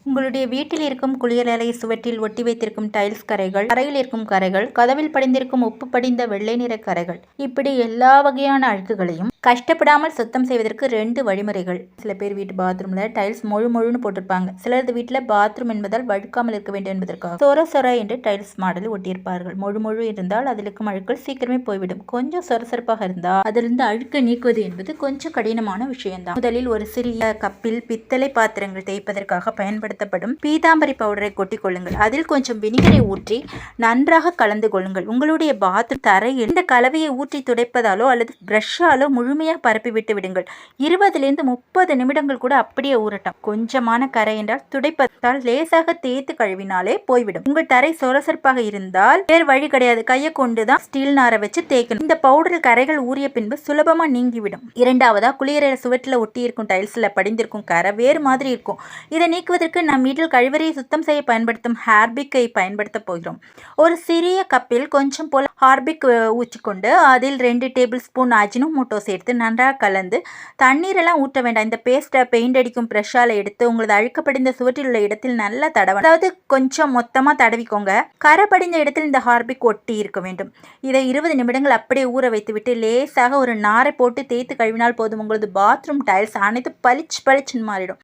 உங்களுடைய வீட்டில் இருக்கும் குளியலறை சுவற்றில் ஒட்டி வைத்திருக்கும் டைல்ஸ் கரைகள், அறையில் இருக்கும் கரைகள், கதவில் படிந்திருக்கும் உப்பு படிந்த வெள்ளை நிற கரைகள், இப்படி எல்லா வகையான அழுக்குகளையும் கஷ்டப்படாமல் சுத்தம் செய்வதற்கு 2 வழிமுறைகள். சில பேர் வீட்டு பாத்ரூம்ல டைல்ஸ் மொழுன்னு போட்டிருப்பாங்க. சிலரது வீட்டில் பாத்ரூம் என்பதால் வழுக்காமல் இருக்க வேண்டும் என்பதற்காக சொர என்று டைல்ஸ் மாடல் ஒட்டியிருப்பார்கள். மொழு இருந்தால் அதில் இருக்கும் அழுக்கள் சீக்கிரமே போய்விடும். கொஞ்சம் சொரசொரப்பாக இருந்தால் அதிலிருந்து அழுக்க நீக்குவது என்பது கொஞ்சம் கடினமான விஷயம்தான். முதலில் ஒரு சிறிய கப்பில் பித்தளை பாத்திரங்கள் தேய்ப்பதற்காக பயன்படுத்தப்படும் பீதாம்பரி பவுடரை கொட்டிக் கொள்ளுங்கள். அதில் கொஞ்சம் வினிகரை ஊற்றி நன்றாக கலந்து கொள்ளுங்கள். உங்களுடைய பாத்ரூம் தரையில் இந்த கலவையை ஊற்றி துடைப்பதாலோ அல்லது பிரஷ்ஷாலோ முழுமையாக பரப்பி விட்டு விடுங்கள். 20 to 30 நிமிடங்கள் கூட அப்படியே ஊறட்டும். கொஞ்சமான கரை என்றால் துடைப்பதால் லேசாக தேய்த்து கழுவினாலே போய்விடும். உங்கள் தரை சொரசொரப்பாக இருந்தால் வேறு வழி கிடையாது, கையை கொண்டுதான் ஸ்டீல் நாரை வச்சு தேய்க்கணும். இந்த பவுடரில் கரைகள் ஊறிய பின்பு சுலபமா நீங்கிவிடும். இரண்டாவதா, குளியலறை சுவற்றில் ஒட்டி இருக்கும் டைல்ஸ்ல படிந்திருக்கும் கரை வேறு மாதிரி இருக்கும். இதை நீக்குவதற்கு நம் வீட்டில் கழிவறையை சுத்தம் செய்ய பயன்படுத்தும் ஹார்பிக்கை பயன்படுத்த போகிறோம். ஒரு சிறிய கப்பில் கொஞ்சம் போல ஹார்பிக் ஊற்றிக்கொண்டு அதில் 2 டேபிள் ஸ்பூன் அஜினோமோட்டோ சேர்த்து நன்றாக கலந்து, தண்ணீரெல்லாம் ஊற்ற வேண்டாம். இந்த பேஸ்ட்டை பெயிண்ட் அடிக்கும் பிரஷால எடுத்து உங்களது அழுக்கப்படிந்த சுவற்றில் உள்ள இடத்தில் நல்லா தடவணும். அதாவது கொஞ்சம் மொத்தமாக தடவிக்கோங்க. கரை படிந்த இடத்தில் இந்த ஹார்பிக் ஒட்டி இருக்க வேண்டும். இதை 20 நிமிடங்கள் அப்படியே ஊற வைத்துவிட்டு லேசாக ஒரு நாரை போட்டு தேய்த்து கழுவினால் போதும். உங்களது பாத்ரூம் டைல்ஸ் அனைத்து பளிச்சுன்னு மாறிடும்.